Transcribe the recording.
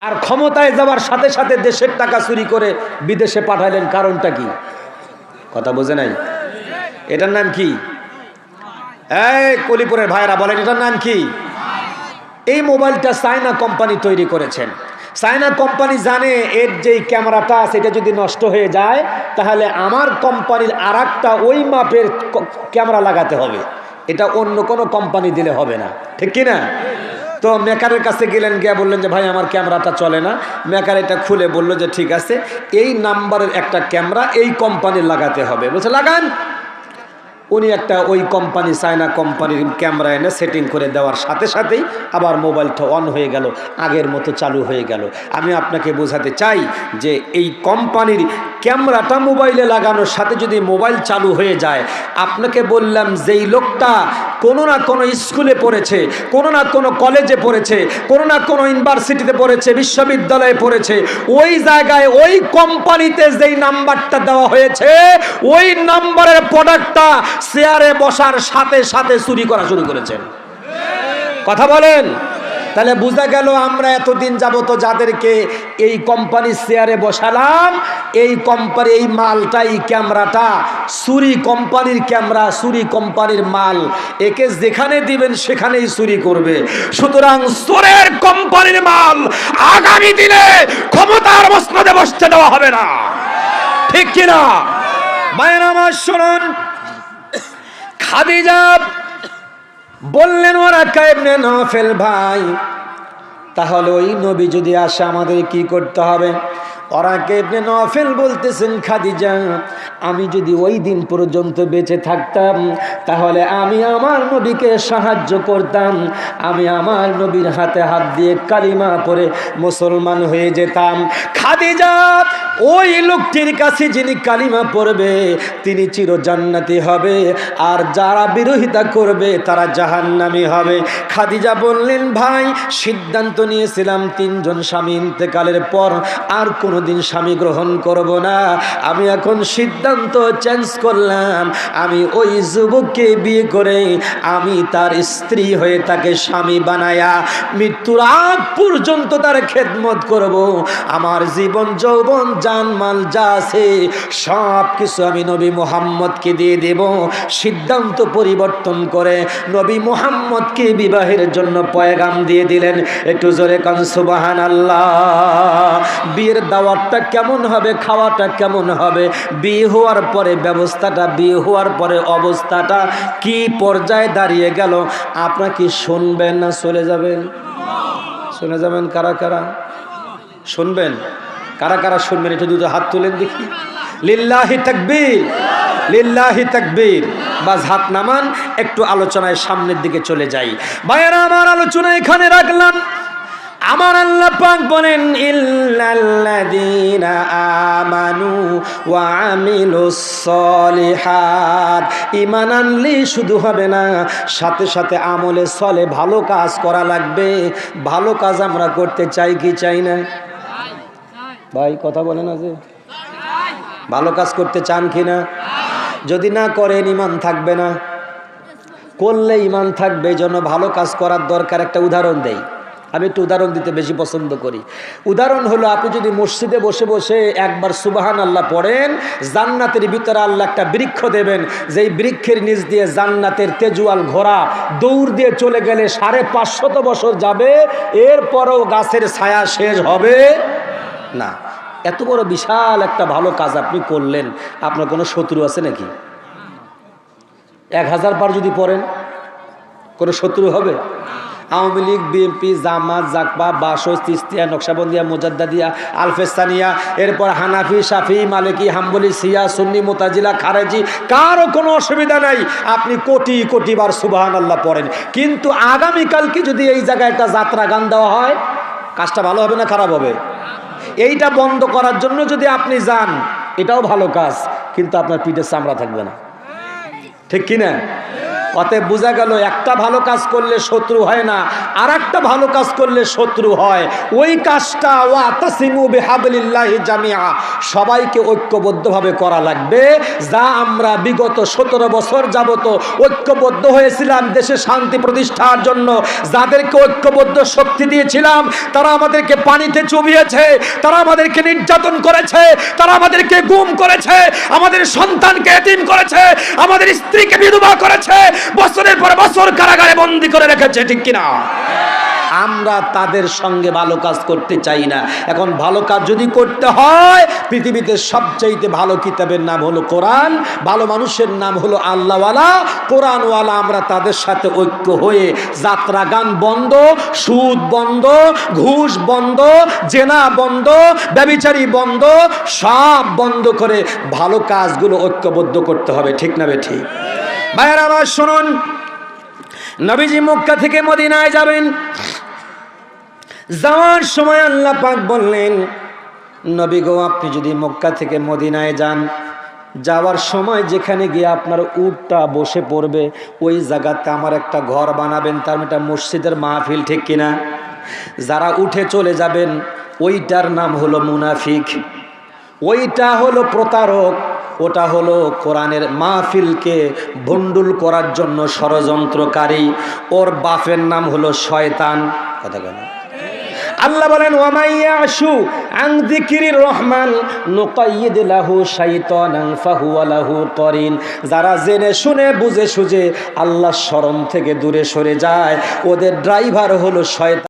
আর ক্ষমতায় যাওয়ার সাথে সাথে দেশের টাকা চুরি করে বিদেশে পাঠালেন, কারণটা কি? কথা বোঝে নাই? এটার নাম কি? এই কলিপুরের ভাইরা বলেন, এটার নাম কি? এই মোবাইলটা চায়না কোম্পানি তৈরি করেছেন। চায়না কোম্পানি জানে এর যেই ক্যামেরাটা আছে এটা যদি নষ্ট হয়ে যায় তাহলে আমার কোম্পানির আরেকটা ওই মাপের ক্যামেরা লাগাতে হবে, এটা অন্য কোনো কোম্পানি দিলে হবে না, ঠিক কি না? তো মেকারের কাছে গেলেন, গিয়ে বললেন যে ভাই আমার ক্যামেরাটা চলে না। মেকার এটা খুলে বলল যে ঠিক আছে, এই নাম্বারের একটা ক্যামেরা এই কোম্পানির লাগাতে হবে। বলছে লাগান। উনি একটা ওই কোম্পানি চায়না কোম্পানির ক্যামেরা এনে সেটিং করে দেওয়ার সাথে সাথেই আবার মোবাইলটা অন হয়ে গেল, আগের মতো চালু হয়ে গেল। আমি আপনাকে বোঝাতে চাই যে এই কোম্পানির ক্যামেরাটা মোবাইলে লাগানোর সাথে যদি মোবাইল চালু হয়ে যায়, আপনাকে বললাম যেই লোকটা কোনো না কোনো স্কুলে পড়েছে, কোনো না কোনো কলেজে পড়েছে, কোনো না কোনো ইউনিভার্সিটিতে পড়েছে, বিশ্ববিদ্যালয়ে পড়েছে, ওই জায়গায় ওই কোম্পানিতে যেই নাম্বারটা দেওয়া হয়েছে ওই নাম্বারের প্রোডাক্টটা চেয়ারে বসার সাথে সাথে চুরি করা শুরু করেছেন। কথা বলেন। তাহলে বোঝা গেল আমরা এতদিন যাবত যাদেরকে এই কোম্পানির চেয়ারে বসালাম, এই কোম্পানি এই মালটা, এই ক্যামেরাটা চুরি কোম্পানির ক্যামেরা, চুরি কোম্পানির মাল, একে যেখানে দিবেন সেখানেই চুরি করবে। সুতরাং চোরের কোম্পানির মাল আগামী দিনে ক্ষমতার মসনদে বসতে দেওয়া হবে না, ঠিক কিনা? ভাইরা আমার শুনুন, খাদিজা বললেন ওরাকা ইবনে নওফেল ভাই, তাহলে ওই নবী যদি আসে আমাদের কি করতে হবে? ওরাকা ইবনে নওফেল বলতেছেন খাদিজা, আমি যদি ওই দিন পর্যন্ত বেঁচে থাকতাম তাহলে আমি আমার নবীকে সাহায্য করতাম, আমি আমার নবীর হাতে হাত দিয়ে কালিমা পড়ে মুসলমান হয়ে যেতাম। খাদিজা ওই লোকটির কাছে যিনি কালিমা পড়বে তিনি চিরজান্নাতি হবে, আর যারা বিরোধিতা করবে তারা জাহান্নামী হবে। খাদিজা বললেন ভাই, সিদ্ধান্ত নিয়েছিলাম 3 জন স্বামী ইন্তেকালের পর আর কোনোদিন স্বামী গ্রহণ করব না। আমি এখন সিদ্ধান্ত চেঞ্জ করলাম, আমি ওই যুবককে বিয়ে করে আমি তার স্ত্রী হয়ে তাকে স্বামী বানায়া মৃত্যুর আগ পর্যন্ত তার খেদমত করব। আমার জীবন যৌবন জানমাল যা আছে সব কিছু আমি নবী মুহাম্মদকে দিয়ে দেব। সিদ্ধান্ত পরিবর্তন করে নবী মুহাম্মদকে বিবাহের জন্য পয়গাম দিয়ে দিলেন। একটু জোরে কান সুবহানাল্লাহ। বিয়ের দাওয়াতটা কেমন হবে, খাওয়াটা কেমন হবে, বিয়ে হওয়ার পরে ব্যবস্থাটা, বিয়ে হওয়ার পরে অবস্থাটা কি পর্যায়ে দাঁড়িয়ে গেল, আপনারা কি শুনবেন না চলে যাবেন? শুনে যাবেন। কারা কারা শুনবেন? কারা কারা শুনবেন একটু দুটো হাত তুলেন দেখি। লিল্লাহি তাকবীর, লিল্লাহি তাকবীর। বাস হাত নামান, একটু আলোচনায় সামনের দিকে চলে যাই। ভাইয়েরা আমার আলোচনা এখানে রাখলাম। আমার আল্লাহ পাক বলেন ইল্লাল্লাযীনা আমানু ওয়া আমিলুস সলিহাত। ঈমান আনলে শুধু হবে না, সাথে সাথে আমলে সলে ভালো কাজ করা লাগবে। ভালো কাজ আমরা করতে চাই কি চাই না? ভাই কথা বলেন না, যে ভালো কাজ করতে চান কি না? যদি না করেন ঈমান থাকবে না, করলে ঈমান থাকবে। এই জন্য ভালো কাজ করার দরকার। একটা উদাহরণ দেই, আমি একটু উদাহরণ দিতে বেশি পছন্দ করি। উদাহরণ হলো, আপনি যদি মসজিদে বসে বসে একবার সুবহানাল্লাহ পড়েন, জান্নাতের ভিতরে আল্লাহ একটা বৃক্ষ দেবেন, যেই বৃক্ষের নিচ দিয়ে জান্নাতের তেজুয়াল ঘোড়া দৌড় দিয়ে চলে গেলে 550 বছর যাবে, এরপরও গাছের ছায়া শেষ হবে না। এত বড় বিশাল একটা ভালো কাজ আপনি করলেন, আপনার কোনো শত্রু আছে নাকি? 1000 বার যদি পড়েন কোনো শত্রু হবে? আওয়ামী লীগ, বিএনপি, জামাত, জাকবা, বাসস, তিস্তিয়া, নকশাবন্দিয়া, মুজাদ্দাদিয়া, আলফেসানিয়া, এরপর হানাফি, শাফি, মালিকি, হাম্বলি, শিয়া, সুন্নি, মুতাজিলা, খারেজি, কারো কোনো অসুবিধা নাই। আপনি কোটি কোটি বার সুবহানাল্লাহ পড়েন, কিন্তু আগামীকালকে যদি এই জায়গায় একটা যাত্রা গান দেওয়া হয়, কাজটা ভালো হবে না খারাপ হবে? এইটা বন্ধ করার জন্য যদি আপনি যান, এটাও ভালো কাজ, কিন্তু আপনার পিঠে চামড়া থাকবে না, ঠিক কিনা? অতএব বোঝা গেল একটা ভালো কাজ করলে শত্রু হয় না, আর একটা ভালো কাজ করলে শত্রু হয়। ওই কাজটা ওয়াতাসিমু বিহাবলিল্লাহি জামিআ, সবাইকে ঐক্যবদ্ধভাবে করা লাগবে। যা আমরা বিগত 17 বছর যাবত ঐক্যবদ্ধ হয়েছিলাম দেশে শান্তি প্রতিষ্ঠার জন্য, যাদেরকে ঐক্যবদ্ধ শক্তি দিয়েছিলাম, তারা আমাদেরকে পানিতে চুবিয়েছে, তারা আমাদেরকে নির্যাতন করেছে, তারা আমাদেরকে গুম করেছে, আমাদের সন্তানকে এতিম করেছে, আমাদের স্ত্রীকে বিধবা করেছে, বছরের পর বছর কারাগারে বন্দী করে রেখেছে, ঠিক কিনা? আমরা তাদের সঙ্গে ভালো কাজ করতে চাই না। এখন ভালো কাজ যদি করতে হয়, পৃথিবীতে সবচাইতে ভালো কিতাবের নাম হলো কোরআন, ভালো মানুষের নাম হলো আল্লাহওয়ালা, কোরআনওয়ালা। আমরা তাদের সাথে ঐক্য হয়ে যাত্রা গান বন্ধ, সুদ বন্ধ, ঘুষ বন্ধ, জেনা বন্ধ, ব্যভিচারী বন্ধ, সব বন্ধ করে ভালো কাজগুলো ঐক্যবদ্ধ করতে হবে, ঠিক না বেঠিক? ভাইয়েরা আমার শুনুন, নবীজি মক্কা থেকে মদিনায় যাবেন। যাওয়ার সময় আল্লাহ পাক বললেন, নবী গো, আপনি যদি মক্কা থেকে মদিনায় যান, যাওয়ার সময় যেখানে গিয়ে আপনার উটটা বসে পড়বে, ওই জায়গাতে আমার একটা ঘর বানাবেন, তার একটা মসজিদের মাহফিল, ঠিক কিনা? যারা উঠে চলে যাবেন, ওইটার নাম হলো মুনাফিক, ওইটা হলো প্রতারক, ওটা হলো কোরআনের মাহফিলকে ভণ্ডুল করার জন্য ষড়যন্ত্রকারী, ওর বাপের নাম হলো শয়তান। কথা বলেন। আল্লাহ বলেন, ওয়ামাইয়াশু আন যিকরির রহমান নুকাইয়িদ লাহু শাইতানান ফাহুয়া লাহু করিন। যারা জেনে শুনে বুঝে সুঝে আল্লাহর শরণ থেকে দূরে সরে যায়, ওদের ড্রাইভার হলো শয়তান।